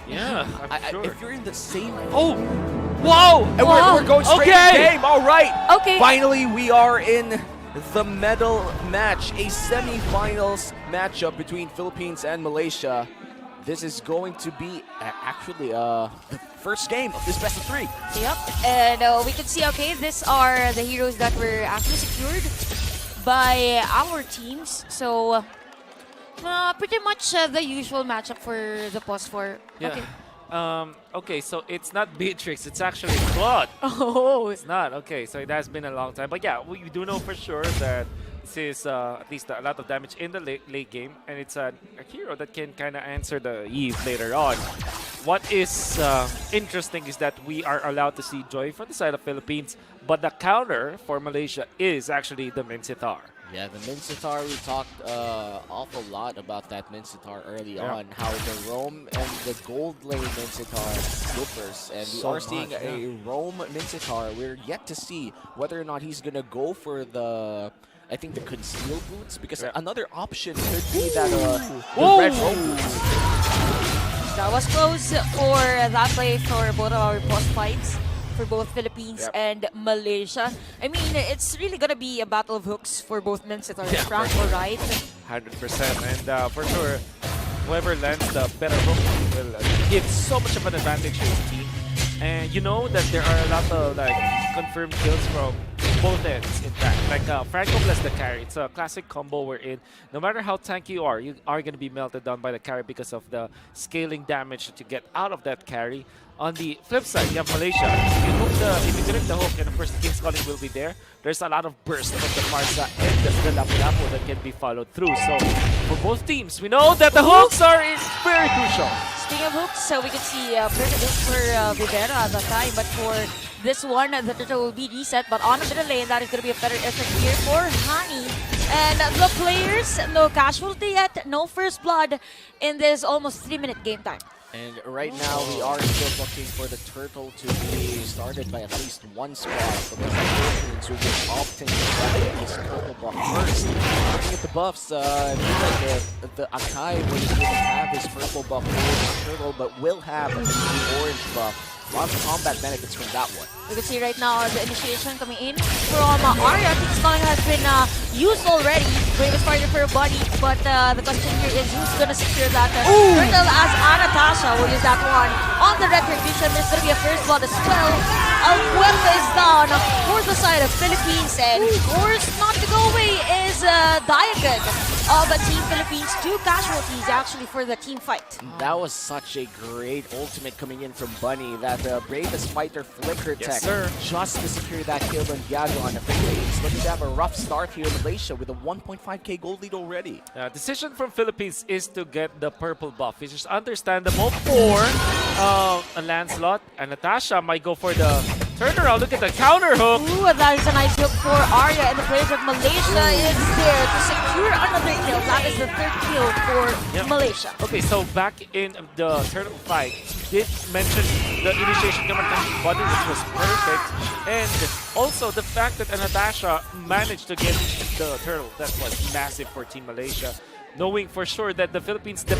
Yeah, I'm sure. If you're in the same... Oh! Whoa! And we're going straight Okay. to game. All right. Okay. Finally, we are in the medal match, a semi-finals matchup between Philippines and Malaysia. This is going to be actually the first game of this best of 3. Yep, and we can see, okay, these are the heroes that were actually secured by our teams. So, pretty much the usual matchup for the post 4. Yeah. Okay. Okay, so it's not Beatrix, it's actually Claude. Oh, It's not. Okay, so it has been a long time. But yeah, we do know for sure that this is at least a lot of damage in the late game. And it's a hero that can kind of answer the Eve later on. What is interesting is that we are allowed to see Joy from the side of Philippines. But the counter for Malaysia is actually the Minsitar. Yeah, the Minsitar, we talked awful lot about that Minsitar early on, how the Roam and the Gold Lane Minsitar differs. And we are seeing a Roam Minsitar. We're yet to see whether or not he's going to go for the, I think, the Conceal Boots, because another option could be that the Red Roam Boots. that was close for that play for both of our post fights. For both Philippines and Malaysia. I mean, it's really gonna be a battle of hooks for both Minsitar and Franco, right? 100%. And for sure, whoever lands the better hook will give so much of an advantage to his team. And you know that there are a lot of confirmed kills from both ends, in fact. Like Franco plus the carry. It's a classic combo wherein no matter how tanky you are going to be melted down by the carry because of the scaling damage that you get out of that carry. On the flip side, you have Malaysia. If you connect the hook, and of course the King's Calling will be there, there's a lot of burst of the Marsa and the Lapu-Lapu that can be followed through. So for both teams, we know that the hooks are very crucial. Speaking of hooks, we can see perfect hook for Vivera at that time, but for this one, the turtle will be reset, but on the middle lane, that is going to be a better effect here for Hani. And the players, no casualty yet, no first blood in this almost 3-minute game time. And right now, we are still looking for the turtle to be started by at least one squad. So there's Philippines who will opting to get his purple buff first. Looking at the buffs, it looks like the Akai wouldn't even have his purple buff for his turtle, but will have the orange buff. Lots of combat benefits from that one. You can see right now the initiation coming in from Arya. King's Calling has been used already. Bravest fighter for a body, but the question here is who's going to secure that turtle, as Anatasha will use that one. On the retribution, there's going to be a first blood as well. Alcuelta is down for the side of Philippines, and of course, not to go away is Diagon of Team Philippines. 2 casualties actually for the team fight. That was such a great ultimate coming in from Bunny. That the bravest fighter flicker tech just to secure that kill on Diago on the Philippines. Looking to have a rough start here in Malaysia with a 1.5k gold lead already. Decision from Philippines is to get the purple buff, which is understandable for a Lancelot. And Natasha might go for the turnaround. Look at the counter hook. Ooh, that is a nice hook for Arya, and the players of Malaysia is there to secure another kill. That is the 3rd kill for Malaysia. Okay, so back in the turtle fight, did mention the initiation coming from body, which was perfect, and also the fact that Natasha managed to get the turtle, that was massive for Team Malaysia. Knowing for sure that the Philippines were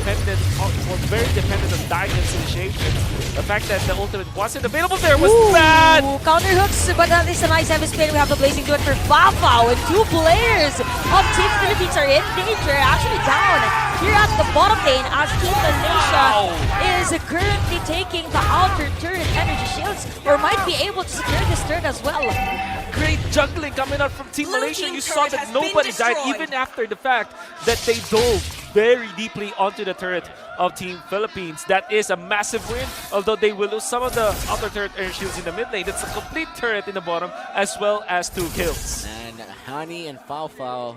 very dependent on Diagon's initiation. The fact that the ultimate wasn't available there was bad! Counter hooks, but that is a nice heavy spin. We have the Blazing Duet for Fafao, and 2 players of Team Philippines are in danger, actually down here at the bottom lane, as Team Malaysia is currently taking the outer turret energy shields, or might be able to secure this turret as well. Great juggling coming out from Team Malaysia. You saw that nobody died, even after the fact that they dove very deeply onto the turret of Team Philippines. That is a massive win, although they will lose some of the outer turret air shields in the mid lane. It's a complete turret in the bottom, as well as 2 kills. And Hani and Fafao.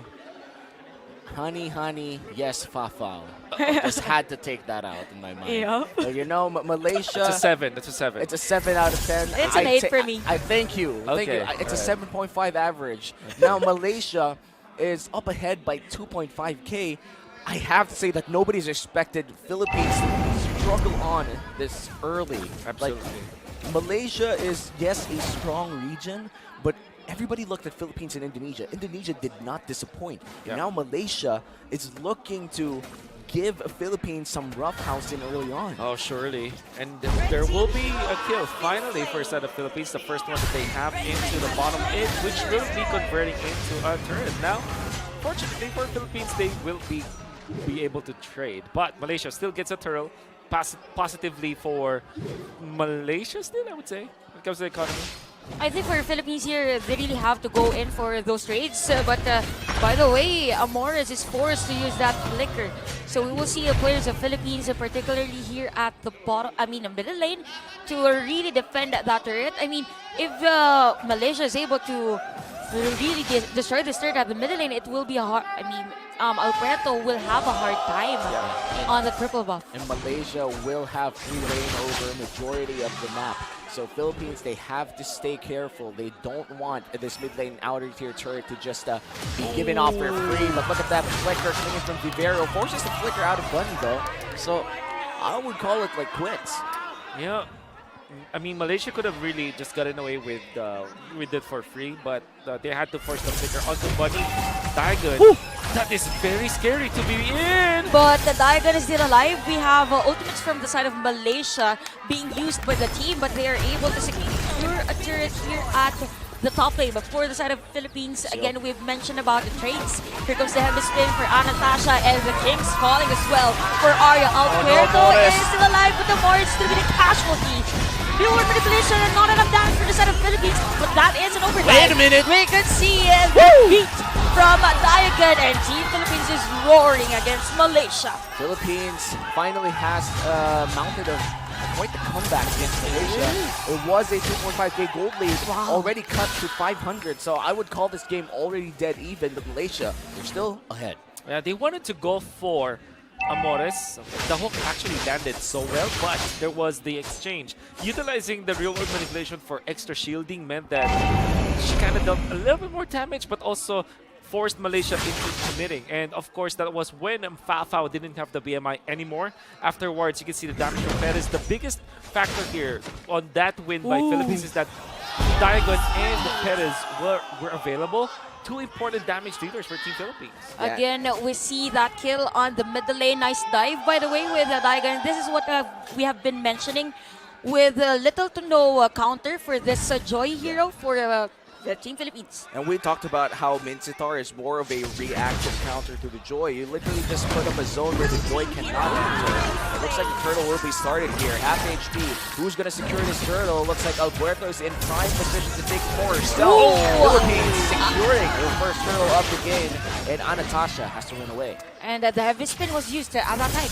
Honey, yes, Fafao. Just had to take that out in my mind. Yeah. But you know, Malaysia... It's a 7. That's a 7. It's a 7 out of 10. It's an 8 for me. I thank you. Okay. Thank you. It's a 7.5 average. Now Malaysia is up ahead by 2.5k. I have to say that nobody's expected Philippines to struggle on this early. Absolutely. Like, Malaysia is, yes, a strong region, but everybody looked at Philippines and Indonesia. Indonesia did not disappoint. Yep. Now Malaysia is looking to give Philippines some roughhousing early on. Oh, surely. And there will be a kill finally for a set of Philippines. The first one that they have into the bottom edge, which will be converting into a turret. Now, fortunately for Philippines, they will be able to trade. But Malaysia still gets a turtle. Positively for Malaysia still, I would say, when it comes to the economy. I think for Philippines here, they really have to go in for those trades. But by the way, Amores is forced to use that flicker. So we will see players of Philippines, particularly here at the bottom, the middle lane, to really defend that turret. I mean, if Malaysia is able to really destroy this turret at the middle lane, it will be a hard. Alberto will have a hard time on the triple buff. And Malaysia will have free reign over majority of the map. So Philippines, they have to stay careful. They don't want this mid lane outer tier turret to just be given off for free. But look at that flicker coming from Vivero. Forces the flicker out of Bunny though. So I would call it like quits. Yeah. I mean, Malaysia could have really just gotten away with it for free, but they had to force the flicker onto Bunny. Diagon, that is very scary to be in! But the Diagon is still alive. We have ultimates from the side of Malaysia being used by the team, but they are able to secure a turret here at the top lane. But for the side of Philippines, again, we've mentioned about the trades. Here comes the heavy spin for Anastasia, and the King's calling as well for Arya. Alberto is still alive, but the Morris is going to be the casualty. Pure manipulation and not enough damage for the side of Philippines, but that is an overdrive. Wait a minute. We could see the beat from Diagon, and Team Philippines is roaring against Malaysia. Philippines finally has mounted quite the comeback against Malaysia. It was a 2.5k gold lead, already cut to 500, so I would call this game already dead even, but Malaysia, they're still ahead. Yeah, they wanted to go for Amores. The hook actually landed so well, but there was the exchange. Utilizing the real world manipulation for extra shielding meant that she kind of dealt a little bit more damage, but also forced Malaysia into committing. And of course, that was when Fafao didn't have the BMI anymore. Afterwards, you can see the damage from Perez. The biggest factor here on that win by Philippines is that Diagon and Perez were available. Two important damage dealers for Team Philippines. Again, we see that kill on the middle lane. Nice dive, by the way, with Diagon. This is what we have been mentioning, with little to no counter for this Joy hero for the Team Philippines. And we talked about how Mincetar is more of a reactive counter to the Joy. You literally just put up a zone where the Joy cannot enter. It looks like the turtle will be started here. Half HP. Who's going to secure this turtle? Looks like Alberto is in prime position to take more herself. Philippines securing their first turtle of the game. And Anastasia has to run away. And the heavy spin was used at that time.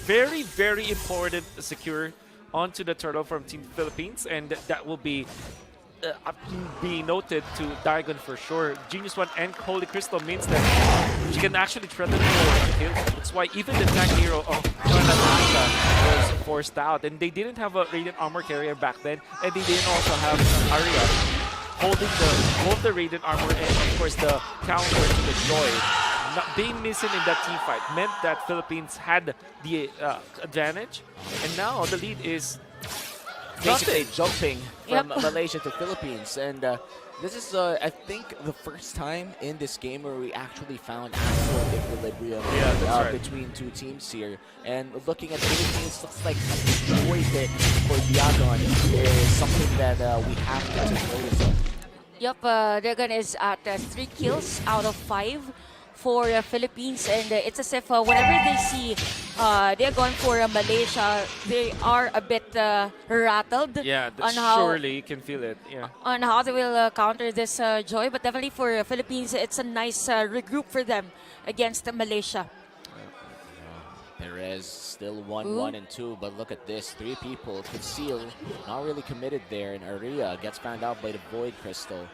Very, very important to secure onto the turtle from Team Philippines. And that will be noted to Diagon for sure. Genius One and Holy Crystal means that she can actually threaten the kill. That's why even the tank hero of Anastasia was forced out. And they didn't have a Radiant Armor carrier back then, and they didn't also have Arya holding both the Radiant Armor and of course the counter to the Joy. Not being missing in that team fight meant that Philippines had the advantage, and now the lead is basically jumping from Malaysia to Philippines. And this is, I think, the first time in this game where we actually found actual equilibrium between two teams here. And looking at Philippines, looks like a joy pick for Diagon is something that we have to notice of. Yep, Diagon is at 3 kills out of 5 for Philippines, and it's as if whenever they see they're going for Malaysia, they are a bit rattled. Yeah, on how, surely you can feel it. Yeah, on how they will counter this Joy, but definitely for Philippines, it's a nice regroup for them against Malaysia. Perez still 1-1 and 2, but look at this. 3 people conceal, not really committed there, and Aria gets found out by the Void Crystal.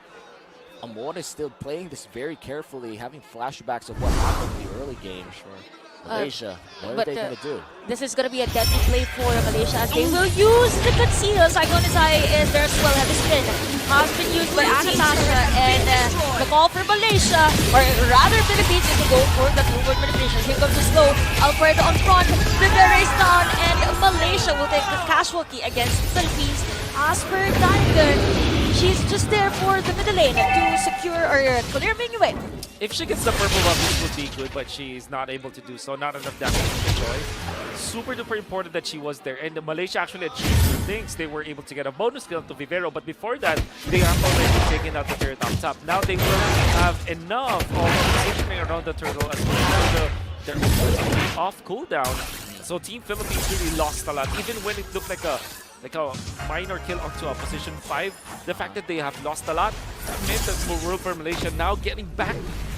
Amor is still playing this very carefully, having flashbacks of what happened in the early game. Malaysia, what are they going to do? This is going to be a deadly play for Malaysia as they will use the conceal. Saigonis Eye is there as well. Heavy spin has been used by Anastasia, and the call for Malaysia, or rather Philippines, is to go for the two-word manipulation. Here comes the slow. Alfredo on front, the race down, and Malaysia will take the casualty against Philippines. As per Diagon, She's just there for the middle lane to secure or clear Minuet. If she gets the purple buff, this would be good, but she's not able to do so. Not enough damage to enjoy. Super duper important that she was there. And Malaysia actually achieved two things. They were able to get a bonus kill to Vivero, but before that, they have already taken out the turret up top. Now they will have enough of positioning around the turtle as well. They're off cooldown. So Team Philippines really lost a lot. Even when it looked like a minor kill onto a position 5, the fact that they have lost a lot meant that for Malaysia now getting back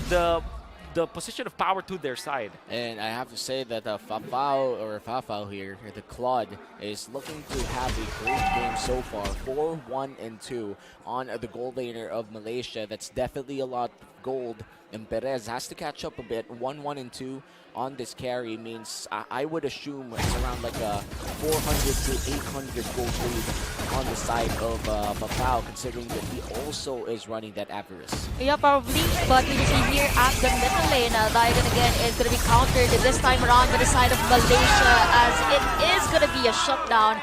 the position of power to their side. And I have to say that Fafao here, the Claude, is looking to have a great game so far. 4-1-2 on the gold laner of Malaysia. That's definitely a lot of gold. And Perez has to catch up a bit. 1-1-2 on this carry means I would assume it's around like a 400 to 800 gold lead on the side of Fafao, considering that he also is running that Avarice. Yeah, probably, but we can see here at the middle lane, Daigon again is going to be countered this time around by the side of Malaysia, as it is going to be a shutdown.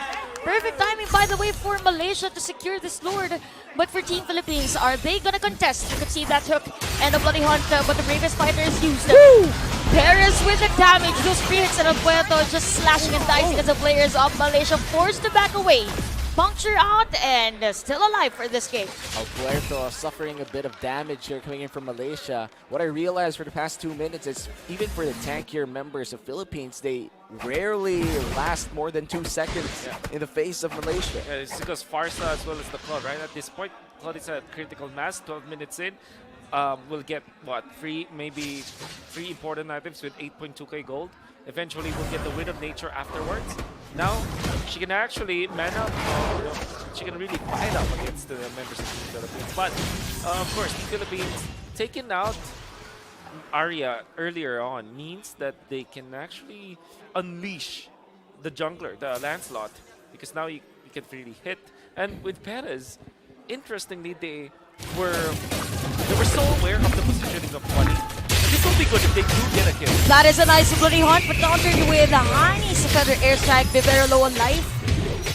Perfect timing, by the way, for Malaysia to secure this Lord. But for Team Philippines, are they going to contest? You can see that hook and a bloody hunt, but the bravest fighters used it. Paris with the damage. Those free hits and El Puerto just slashing and dicing as the players of Malaysia forced to back away. Puncture out and still alive for this game. El Puerto suffering a bit of damage here coming in from Malaysia. What I realized for the past 2 minutes is even for the tankier members of Philippines, they rarely last more than 2 seconds in the face of Malaysia. Yeah, it's because Farsa as well as the Claude, right? At this point, Claude is at critical mass, 12 minutes in. We'll get, what, maybe three important items with 8.2k gold. Eventually, we'll get the Wind of Nature afterwards. Now, she can actually man up, she can really fight up against the members of the Philippines. But, of course, the Philippines taking out Arya earlier on means that they can actually unleash the jungler, the Lancelot, because now you can really hit. And with Perez, interestingly, they were so aware of the positioning of Bunny. This will be good if they do get a kill. That is a nice bloody hunt, but countered with Hani's feather airstrike. Vivero low on life.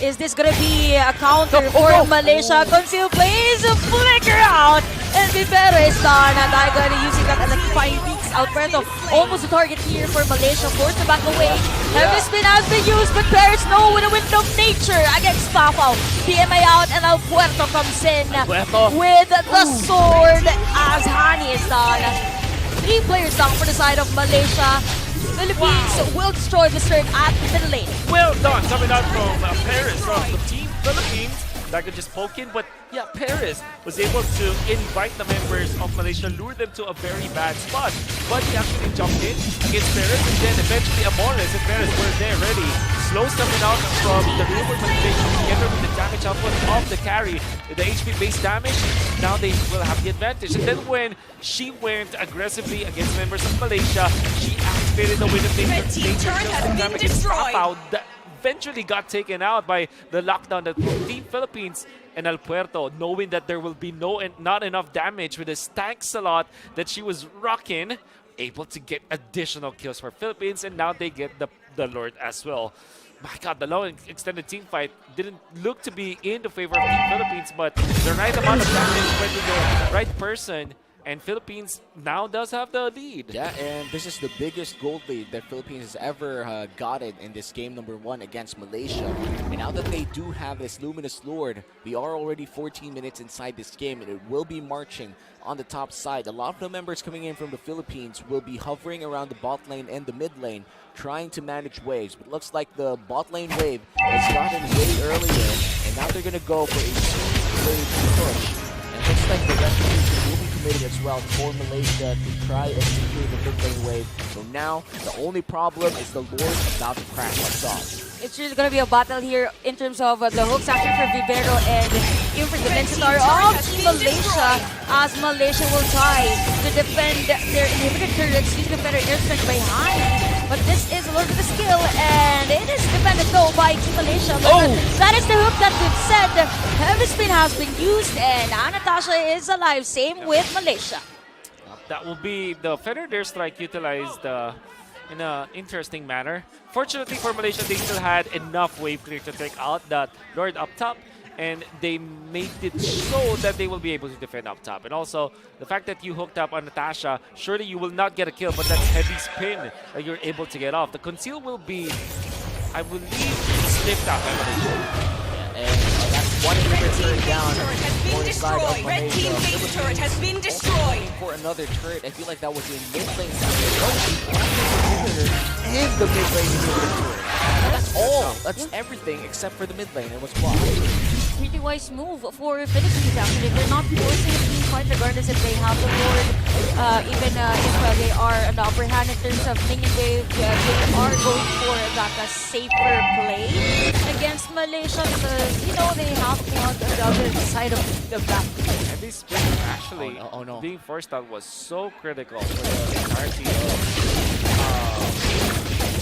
Is this gonna be a counter for Malaysia? Conceal plays a flicker out, and Vivero is done. And I'm gonna using that as a fine peaks. Alberto almost a target here for Malaysia, forced to back away. Heavy spin has been used, but Paris no with a Wind of Nature against Fafao. PMA out, and El Puerto comes in with the sword as Hani is done. 3 players down for the side of Malaysia. Philippines will destroy this turn at the middle lane. Well done, coming out from Paris from the Team Philippines. That could just poke in, but yeah, Paris was able to invite the members of Malaysia, lure them to a very bad spot. But he actually jumped in against Paris, and then eventually Amores and Paris were there ready. Slows coming out from the rearward manipulation together with the damage output of the carry. With the HP-based damage, now they will have the advantage. And then when she went aggressively against members of Malaysia, she activated the Wind of Nature. Red team turret has been destroyed. Eventually got taken out by the lockdown that Team Philippines and El Puerto, knowing that there will be not enough damage with the stacks a lot that she was rocking, able to get additional kills for Philippines, and now they get the Lord as well. My God, the long extended team fight didn't look to be in the favor of Team Philippines, but the right amount of damage went to the right person. And Philippines now does have the lead. Yeah, and this is the biggest gold lead that Philippines has ever gotten in this game number 1 against Malaysia. And now that they do have this Luminous Lord, we are already 14 minutes inside this game, and it will be marching on the top side. A lot of the members coming in from the Philippines will be hovering around the bot lane and the mid lane, trying to manage waves. But it looks like the bot lane wave has gotten way earlier, and now they're going to go for a 2-wave push. And it looks like the rest of the team will be committed as well for Malaysia to try and secure the mid lane wave. So now, the only problem is the Lord about to crash us off. It's really going to be a battle here in terms of the hooks action for Vivero and even for the Mensahtar of Team Malaysia, as Malaysia will try to defend their inhibitor turrets using the better airstrike by Hani. But this is a little bit of skill, and it is defended though by Team Malaysia. But that is the hook that we've said. Heavy spin has been used, and Anatasha is alive. Same with Malaysia. That will be the feathered airstrike utilized in an interesting manner. Fortunately for Malaysia, they still had enough wave clear to take out that Lord up top. and they made it so that they will be able to defend up top. And also, the fact that you hooked up on Natasha, surely you will not get a kill, but that's heavy spin that you're able to get off. The conceal will be, I believe, sniffed out by Malaysia. And that's one turret down turret has been for the side of destroyed. Red Malaysia. team base turret has been destroyed. For another turret, I feel like that was in mid lane. And the mid lane inhibitor turret. That's all. That's everything except for the mid lane. It was blocked. Pretty wise move for Philippines actually. They're not forcing a team fight regardless if they have the Lord, even if they are on the upper hand in terms of minion wave. They are going for that safer play against Malaysia because, you know, they have on the other side of the map. And this spin actually being forced out was so critical for the entirety of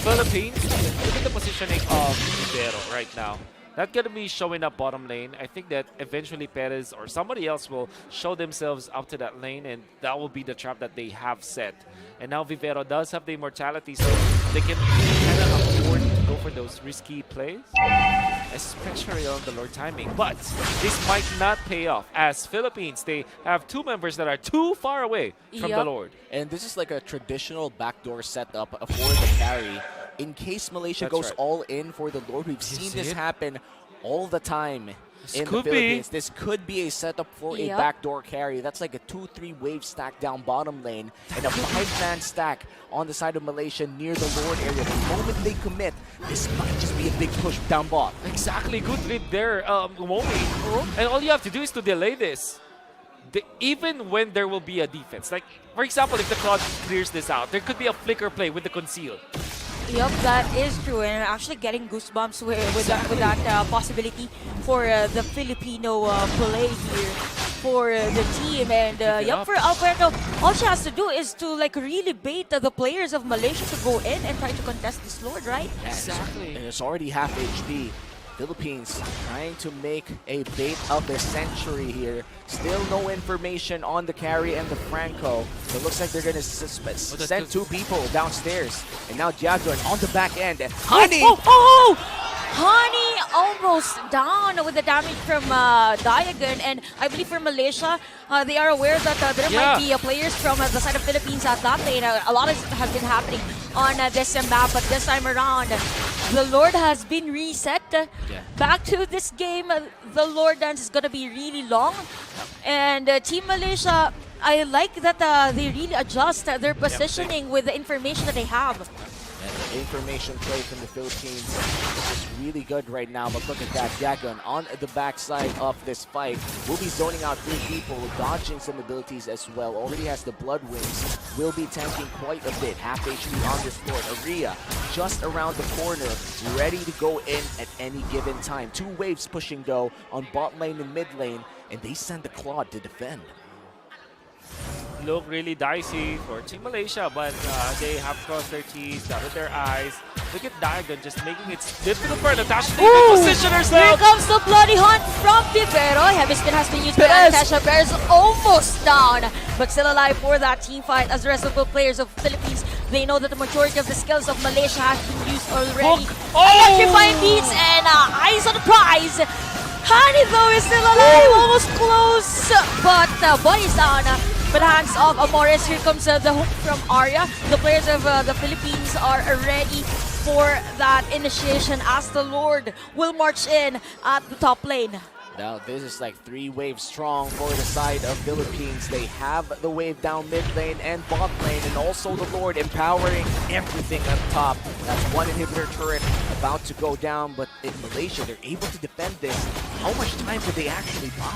Philippines. Look at the positioning of Vivero right now. Not going to be showing up bottom lane. I think that eventually Perez or somebody else will show themselves up to that lane, and that will be the trap that they have set. And now Vivero does have the immortality, so they can kind of afford to go for those risky plays, especially on the Lord timing. But this might not pay off, as Philippines, they have two members that are too far away from the Lord. And this is like a traditional backdoor setup for the carry. In case Malaysia goes all in for the Lord, we've seen this happen all the time in the Philippines. This could be a setup for a backdoor carry. That's like a 2-3 wave stack down bottom lane and a 5-man stack on the side of Malaysia near the Lord area. The moment they commit, this might just be a big push down bot. Exactly. Good read there, Momi. And all you have to do is to delay this. Even when there will be a defense. Like, for example, if the Cloud clears this out, there could be a flicker play with the conceal. Yep, that is true, and actually getting goosebumps with that possibility for the Filipino play here for the team. And yep, for Alberto, all she has to do is to like really bait the players of Malaysia to go in and try to contest this Lord, right? Exactly. And it's already half HP. Philippines trying to make a bait of the century here. Still no information on the carry and the Franco. It looks like they're going to send two people downstairs. And now Diagon on the back end. Honey! Honey almost down with the damage from Diagon. And I believe for Malaysia, they are aware that there might be players from the side of Philippines at that lane. A lot has been happening on this map, but this time around, the Lord has been reset. Back to this game, the Lord dance is going to be really long. And Team Malaysia, I like that they really adjust their positioning with the information that they have. And the information play from the Philippines is really good right now. But look at that, Dagon on the backside of this fight. Will be zoning out 3 people, dodging some abilities as well. Already has the Blood Wings. Will be tanking quite a bit. Half HP on this Lord. Aria just around the corner, ready to go in at any given time. 2 waves pushing though on bot lane and mid lane, and they send the Claude to defend. Look really dicey for Team Malaysia, but they have crossed their T's, dotted their I's. Look at Diagon just making it difficult for Natasha to position herself. Here comes the bloody hunt from Vivero. Heavy spin has been used by Natasha. Perez almost down, but still alive for that team fight. As the rest of the players of Philippines, they know that the majority of the skills of Malaysia has been used already. Electrifying beats and eyes on the prize. Honey though is still alive, almost close, but body's down. But hands off Amores. Here comes the hook from Arya. The players of the Philippines are ready for that initiation as the Lord will march in at the top lane. Now this is like 3 waves strong for the side of Philippines. They have the wave down mid lane and bot lane, and also the Lord empowering everything up top. That's 1 inhibitor turret about to go down, but in Malaysia they're able to defend this. How much time did they actually buy?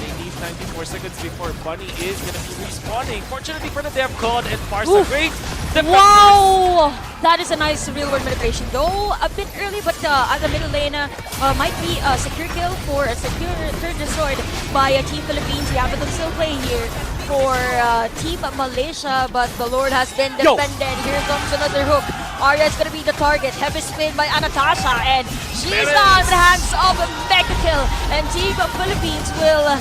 They need 94 seconds before Bunny is going to be respawning. Fortunately for the Dev God and Farsa, great defense. Wow! That is a nice real-world manipulation, though a bit early, but at the middle lane might be a secure kill for a secure turret destroyed by Team Philippines. We have a conceal play here for Team Malaysia, but the Lord has been defended. Here comes another hook. Arya is going to be the target. Heavy spin by Anastasia, and she's on the hands of Mega Kill. And Team Philippines will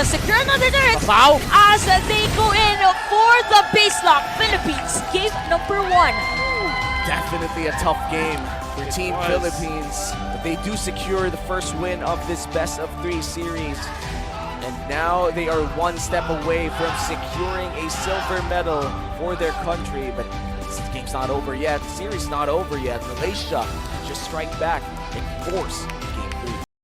secure another turret as they go in for the base lock. Philippines, game number 1. Definitely a tough game for Team Philippines. The they do secure the first win of this best-of-3 series. And now they are one step away from securing a silver medal for their country. But this game's not over yet. The series is not over yet. Malaysia just strike back and force